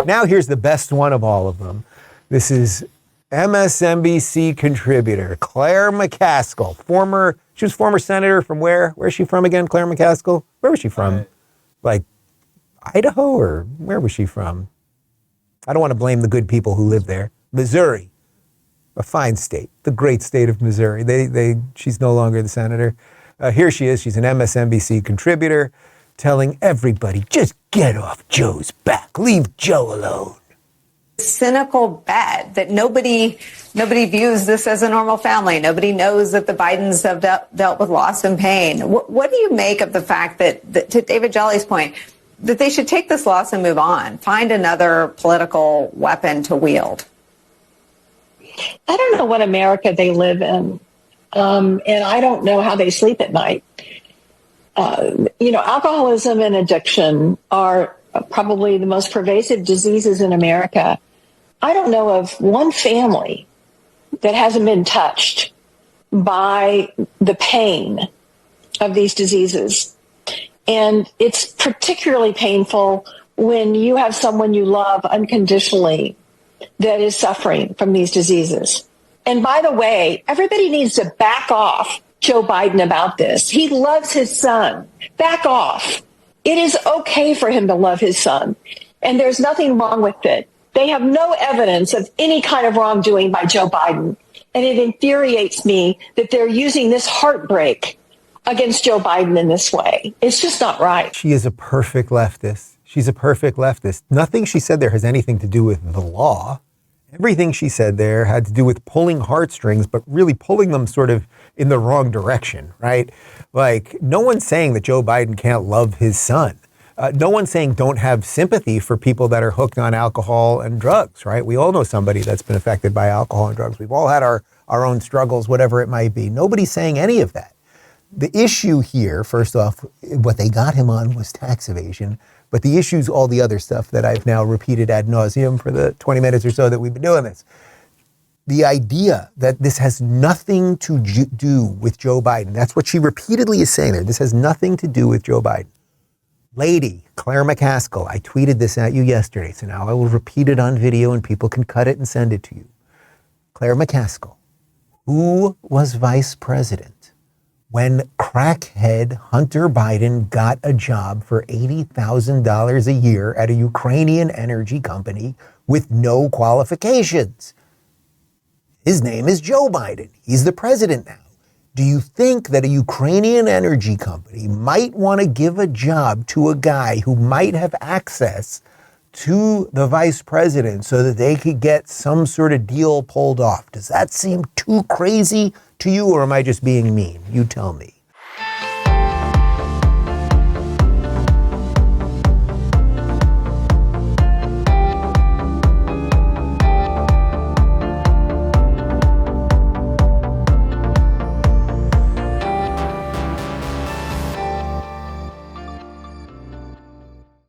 Now here's the best one of all of them. This is MSNBC contributor Claire McCaskill, she was former senator from where? Where's she from again, Claire McCaskill? Where was she from? Like Idaho, or where was she from? I don't want to blame the good people who live there. Missouri, a fine state, the great state of Missouri. She's no longer the senator. Here she is. She's an MSNBC contributor telling everybody, just get off Joe's back. Leave Joe alone. Cynical bet that nobody views this as a normal family. Nobody knows that the Bidens have dealt with loss and pain. What do you make of the fact that, to David Jolly's point, that they should take this loss and move on, find another political weapon to wield? I don't know what America they live in, and I don't know how they sleep at night. Alcoholism and addiction are probably the most pervasive diseases in America. I don't know of one family that hasn't been touched by the pain of these diseases. And it's particularly painful when you have someone you love unconditionally that is suffering from these diseases. And by the way, everybody needs to back off Joe Biden about this. He loves his son. Back off. It is okay for him to love his son. And there's nothing wrong with it. They have no evidence of any kind of wrongdoing by Joe Biden. And it infuriates me that they're using this heartbreak against Joe Biden in this way. It's just not right. She is a perfect leftist. She's a perfect leftist. Nothing she said there has anything to do with the law. Everything she said there had to do with pulling heartstrings, but really pulling them sort of in the wrong direction, right? Like, no one's saying that Joe Biden can't love his son. No one's saying don't have sympathy for people that are hooked on alcohol and drugs, right? We all know somebody that's been affected by alcohol and drugs. We've all had our own struggles, whatever it might be. Nobody's saying any of that. The issue here, first off, what they got him on was tax evasion. But the issue's all the other stuff that I've now repeated ad nauseum for the 20 minutes or so that we've been doing this. The idea that this has nothing to do with Joe Biden. That's what she repeatedly is saying there. This has nothing to do with Joe Biden. Lady, Claire McCaskill, I tweeted this at you yesterday, so now I will repeat it on video and people can cut it and send it to you. Claire McCaskill, who was vice president when crackhead Hunter Biden got a job for $80,000 a year at a Ukrainian energy company with no qualifications? His name is Joe Biden. He's the president now. Do you think that a Ukrainian energy company might want to give a job to a guy who might have access to the vice president so that they could get some sort of deal pulled off? Does that seem too crazy to you, or am I just being mean? You tell me.